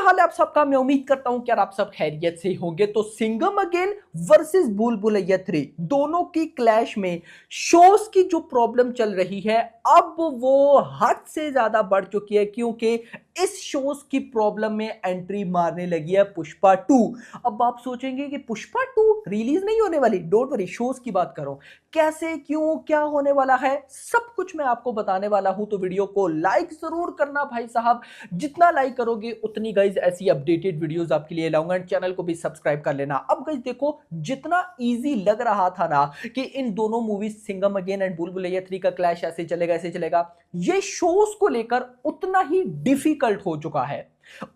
हाल है आप सबका। मैं उम्मीद करता हूं कि यार आप सब खैरियत से होंगे। तो सिंघम अगेन वर्सेस भूल भुलैया 3 दोनों की क्लैश में शोज की जो प्रॉब्लम चल रही है अब वो हद से ज्यादा बढ़ चुकी है, क्योंकि इस शोज की प्रॉब्लम में एंट्री मारने लगी है पुष्पा 2। अब आप सोचेंगे कि पुष्पा 2 रिलीज नहीं होने वाली। डोंट वरी, शोज की बात करो, कैसे क्यों क्या होने वाला है सब कुछ मैं आपको बताने वाला हूं। तो वीडियो को लाइक जरूर करना भाई साहब, जितना लाइक करोगे उतनी गाइज ऐसी अपडेटेड वीडियोस आपके लिए लाऊंगा। एंड चैनल को भी सब्सक्राइब कर लेना। अब गाइज देखो, जितना इजी लग रहा था ना कि इन दोनों मूवीज सिंघम अगेन एंड भूल भुलैया 3 का क्लैश ऐसे चलेगा, ये शोज को लेकर उतना ही डिफिकल्ट हो चुका है,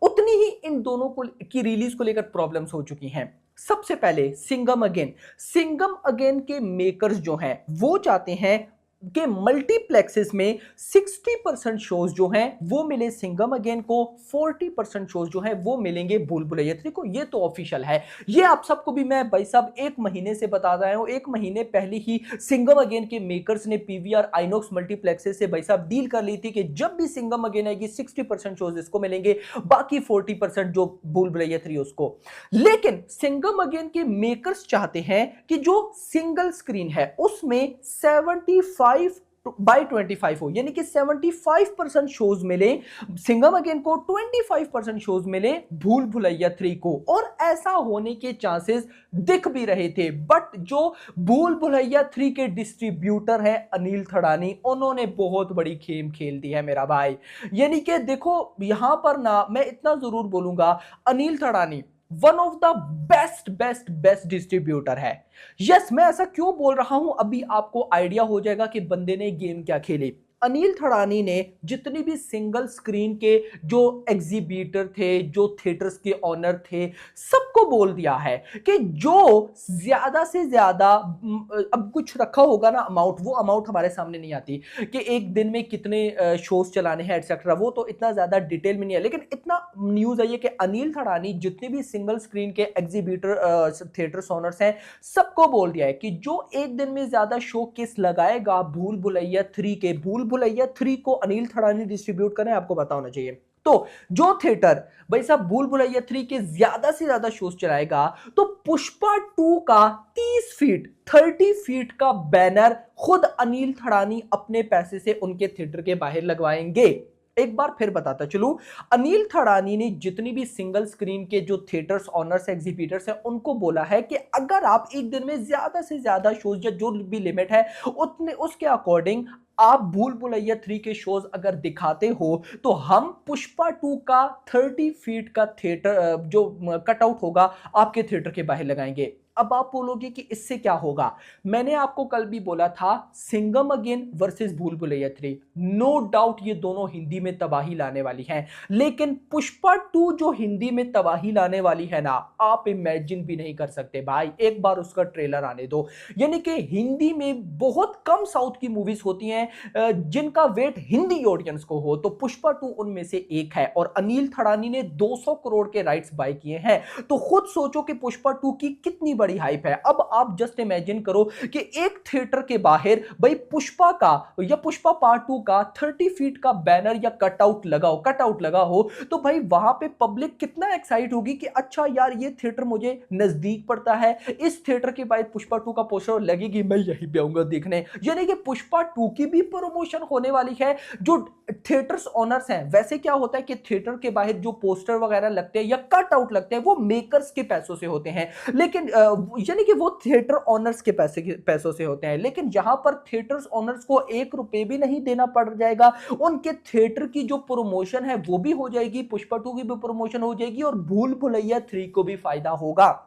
उतनी ही इन दोनों को की रिलीज को लेकर प्रॉब्लम्स हो चुकी हैं। सबसे पहले सिंघम अगेन के मेकर्स जो हैं वो चाहते हैं कि मल्टीप्लेक्सेस में 60% शोज जो हैं वो मिले सिंघम अगेन को, 40% शोज जो हैं वो मिलेंगे भूल भुलैया 3 को। ये तो ऑफिशियल है, ये आप सबको भी मैं भाई साहब एक महीने से बता रहा हूं। एक महीने पहले ही सिंघम अगेन के मेकर्स ने पीवीआर आइनॉक्स मल्टीप्लेक्सेस से भाई साहब डील कर ली थी कि जब भी सिंघम अगेन आएगी 60% शोज इसको मिलेंगे, बाकी 40% जो भूल भुलैया 3 उसको। लेकिन सिंघम अगेन के मेकर्स चाहते हैं कि जो सिंगल स्क्रीन है उसमें 75/25 हो, यानी कि 75% शोज मिले सिंघम अगेन को, 25% शोज मिले भूल भुलैया 3 को। और ऐसा होने के चांसेस दिख भी रहे थे, बट जो भूल भुलैया 3 के डिस्ट्रीब्यूटर है अनिल थड़ानी, उन्होंने बहुत बड़ी खेम खेल दी है मेरा भाई। यानी कि देखो यहां पर ना मैं इतना जरूर बोलूंगा, Anil Thadani one of the best distributor है। यस, मैं ऐसा क्यों बोल रहा हूं अभी आपको आइडिया हो जाएगा कि बंदे ने गेम क्या खेली। अनिल थड़ानी ने जितनी भी सिंगल स्क्रीन के जो एग्जीबिटर थे, जो थिएटर्स के ऑनर थे, सबको बोल दिया है कि जो ज्यादा से ज्यादा अब कुछ रखा होगा ना अमाउंट, वो अमाउंट हमारे सामने नहीं आती कि एक दिन में कितने शोज चलाने हैं एटसेट्रा, वो तो इतना ज्यादा डिटेल में नहीं है। लेकिन इतना न्यूज आई है कि अनिल थड़ानी जितने भी सिंगल स्क्रीन के एग्जीबिटर थिएटर्स ऑनर्स हैं सबको बोल दिया है कि जो एक दिन में ज्यादा शो केस लगाएगा भूल भुलैया 3 के, भूल भुलैया 3 को अनिल थड़ानी डिस्ट्रीब्यूट करें, आपको पता होना चाहिए। तो जो थिएटर भाई साहब भूल भुलैया 3 के ज्यादा से ज्यादा शोज चलाएगा, तो पुष्पा 2 का 30 फीट का बैनर खुद अनिल थड़ानी अपने पैसे से उनके थिएटर के बाहर लगवाएंगे। एक बार फिर बताता चलूं, अनिल थड़ानी ने जितनी भी सिंगल स्क्रीन के जो थिएटर्स ऑनर्स एग्जीबिटर्स हैं उनको बोला है कि अगर आप एक दिन में ज्यादा से ज्यादा शोज या जो भी लिमिट है उतने उसके अकॉर्डिंग आप भूल भुलैया 3 के शोज अगर दिखाते हो, तो हम पुष्पा 2 का 30 फीट का थिएटर जो कटआउट होगा आपके थिएटर के बाहर लगाएंगे। अब आप बोलोगे कि इससे क्या होगा। मैंने आपको कल भी बोला था, सिंघम अगेन वर्सेस भूल भुलैया 3, नो डाउट ये दोनों हिंदी में तबाही लाने वाली हैं। लेकिन पुष्पा 2 जो हिंदी में तबाही लाने वाली है ना, आप इमेजिन भी नहीं कर सकते भाई। एक बार उसका ट्रेलर आने दो। यानी कि हिंदी में बहुत कम साउथ की मूवीज होती हैं जिनका वेट हिंदी ऑडियंस को हो, तो पुष्पा 2 उनमें से एक है। और अनिल थड़ानी ने 200 करोड़ के राइट्स बाय किए हैं, तो खुद सोचो कि पुष्पा 2 की कितनी बड़ी हाइप है। अब आप जस्ट इमेजिन करो कि एक थिएटर के बाहर भाई पुष्पा का या पुष्पा पार्ट 2 का 30 फीट का बैनर या कटआउट लगा हो, तो भाई वहां पे पब्लिक कितना एक्साइट होगी कि अच्छा यार ये थिएटर मुझे नजदीक पड़ता है, इस थिएटर के बाहर पुष्पा 2 का पोस्टर लगेगी, मैं यहीं पे आऊंगा देखने। यानी कि पुष्पा 2 की भी प्रमोशन होने वाली है। जो थिएटर्स ऑनर्स हैं, वैसे क्या होता है कि थिएटर के बाहर जो पोस्टर वगैरह लगते हैं या कट आउट लगते हैं वो मेकर्स के पैसों से होते हैं, लेकिन यानी कि वो थिएटर ऑनर्स के पैसों से होते हैं। लेकिन यहां पर थिएटर्स ऑनर्स को 1 रुपए भी नहीं देना पड़ जाएगा, उनके थिएटर की जो प्रमोशन है वो भी हो जाएगी, पुष्पा 2 की भी प्रमोशन हो जाएगी और भूल भुलैया 3 को भी फायदा होगा।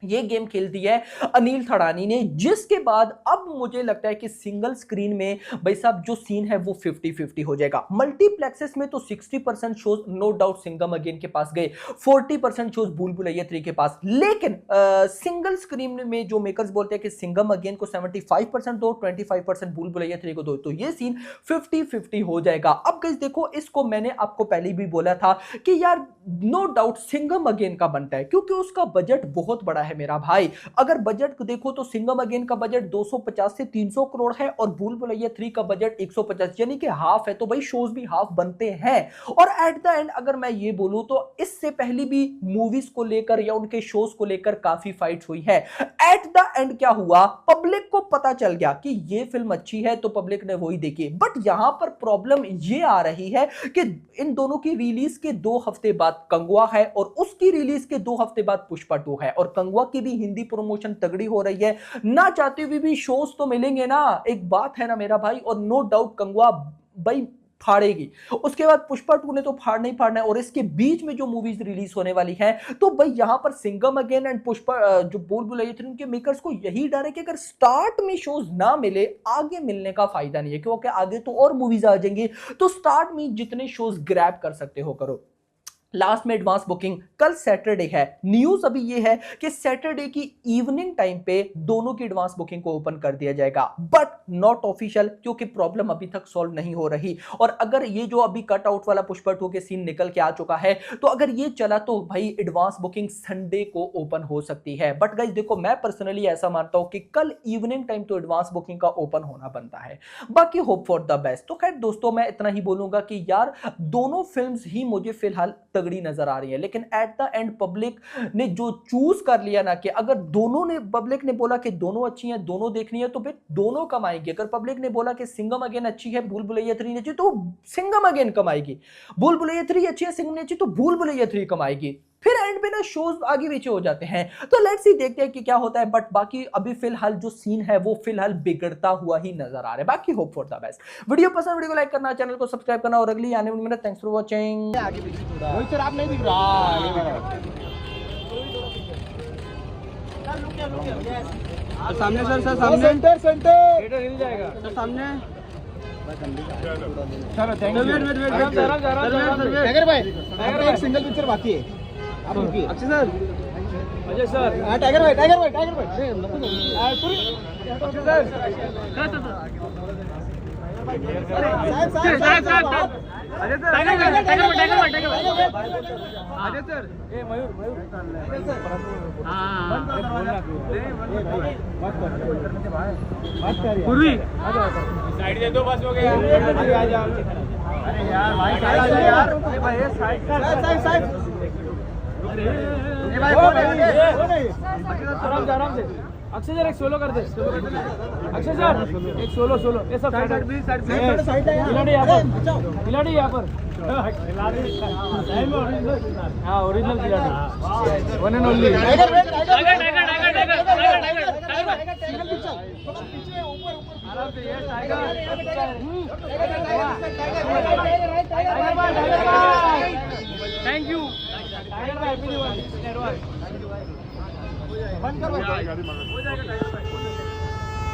ये गेम खेल दी है अनिल थड़ानी ने, जिसके बाद अब मुझे लगता है कि सिंगल स्क्रीन में भाई साहब जो सीन है वो 50-50 हो जाएगा। मल्टीप्लेक्सेस में तो 60% shows no doubt Singham again के पास गए, 40% शोज भूल भुलैया 3 के पास। लेकिन सिंगल स्क्रीन में जो मेकर्स बोलते हैं कि सिंघम अगेन को 75% दो, 25% भूल भुलैया 3 को दो, तो ये सीन 50-50 हो जाएगा। अब गाइस देखो, इसको मैंने आपको पहले भी बोला था कि यार नो डाउट सिंघम अगेन का बनता है, क्योंकि उसका बजट बहुत बड़ा है मेरा भाई। अगर बजट को देखो तो सिंघम अगेन का बजट 250 से 300 करोड़ है और भूल भुलैया 3 का बजट 150, यानी कि हाफ है। तो भाई शोज भी हाफ बनते हैं। और एट द एंड अगर मैं ये बोलूं तो इससे पहले भी मूवीज को लेकर या उनके शोज को लेकर काफी फाइट्स हुई है। एट द एंड क्या हुआ, पब्लिक को पता चल गया कि ये फिल्म अच्छी है तो पब्लिक ने वही देखी। बट यहां पर प्रॉब्लम ये आ रही है कि इन दोनों की रिलीज के 2 हफ्ते बाद कंगुआ है और उसकी रिलीज के 2 हफ्ते बाद पुष्पा 2 है, और कंगुआ की भी हिंदी प्रमोशन तगड़ी हो रही है। ना चाहते हुए भी शोज तो मिलेंगे ना, एक बात है ना मेरा भाई। और नो डाउट कंगुआ भाई फाड़ेगी, उसके बाद पुष्पा 2 ने तो फाड़ना ही फाड़ना है। और इसके बीच में जो मूवीज रिलीज होने वाली है, तो भाई यहां पर सिंघम अगेन एंड पुष्पा जो भूल भुलैया 3 उनके मेकर्स को यही डर है कि अगर स्टार्ट में शोज ना मिले, आगे मिलने का फायदा नहीं है, क्योंकि आगे तो और मूवीज आ जाएंगी। तो स्टार्ट में जितने शोज ग्रैब कर सकते हो करो। लास्ट में एडवांस बुकिंग कल सैटरडे है। न्यूज अभी ये है कि सैटरडे की इवनिंग टाइम पे दोनों की एडवांस बुकिंग को ओपन कर दिया जाएगा, बट नॉट ऑफिशियल, क्योंकि प्रॉब्लम अभी तक सॉल्व नहीं हो रही। और अगर ये जो अभी कट आउट वाला पुष्पा 2 के सीन निकल के आ चुका है, तो अगर ये चला तो भाई एडवांस बुकिंग संडे को ओपन हो सकती है। बट गाइस देखो, मैं पर्सनली ऐसा मानता हूं कि कल इवनिंग टाइम तो एडवांस बुकिंग का ओपन होना बनता है। बाकी होप फॉर द बेस्ट। तो खैर दोस्तों, मैं इतना ही बोलूंगा कि यार दोनों फिल्म्स ही मुझे फिलहाल तगड़ी नजर आ रही है, लेकिन एट द एंड पब्लिक ने जो चूज कर लिया ना, कि अगर दोनों ने, पब्लिक ने बोला कि दोनों अच्छी हैं, दोनों देखनी है, तो फिर दोनों कमाएंगे। अगर पब्लिक ने बोला कि सिंघम अगेन अच्छी है, भूल भुलैया 3 अच्छी, तो सिंघम अगेन कमाएगी। भूल भुलैया 3 अच्छी है, सिंघम अच्छी, तो भूल भुलैया 3 कमाएगी। फिर एंड पे ना शोज आगे पीछे हो जाते हैं। तो लेट्स सी, देखते हैं कि क्या होता है। बट बाकी अभी फिलहाल जो सीन है वो फिलहाल बिगड़ता हुआ ही नजर आ रहा है। बाकी hope for the best. Video पसंद, वीडियो को लाइक करना, चैनल को सब्सक्राइब करना, और अगली आने वाली minute. Thanks for watching. Sir आप नहीं दिख रहा। सामने सर, सामने सेंटर सेंटर हिल जाएगा सर, सामने। चलो थैंक यू। टाइगर भाई, एक सिंगल पिक्चर बाकी है, आप रुकिए। अक्षय सर, अजय सर, हाँ टाइगर भाई, टाइगर भाई, टाइगर भाई, अक्षय सर, साहब अजय सर, टाइगर भाई, अजय सर, ए मयूर, अजय सर, हाँ पूर्वी साइड दे दो, बस हो गया। आ जाओ। अरे यार भाई साइड आ जा यार। ए भाई साइड साइड ए भाई आराम से। अक्षय सर एक सोलो कर दे। अक्षय सर एक सोलो ये सब साइड खिलाड़ी यहाँ पर, खिलाड़ी यहाँ पर। हाँ ओरिजिनल खिलाड़ी, वन एंड ओनली। आराम से ये टाइगर। थैंक यू टाइगर भाई, हैप्पी न्यू ईयर। बंद कर, हो जाएगा टाइगर भाई।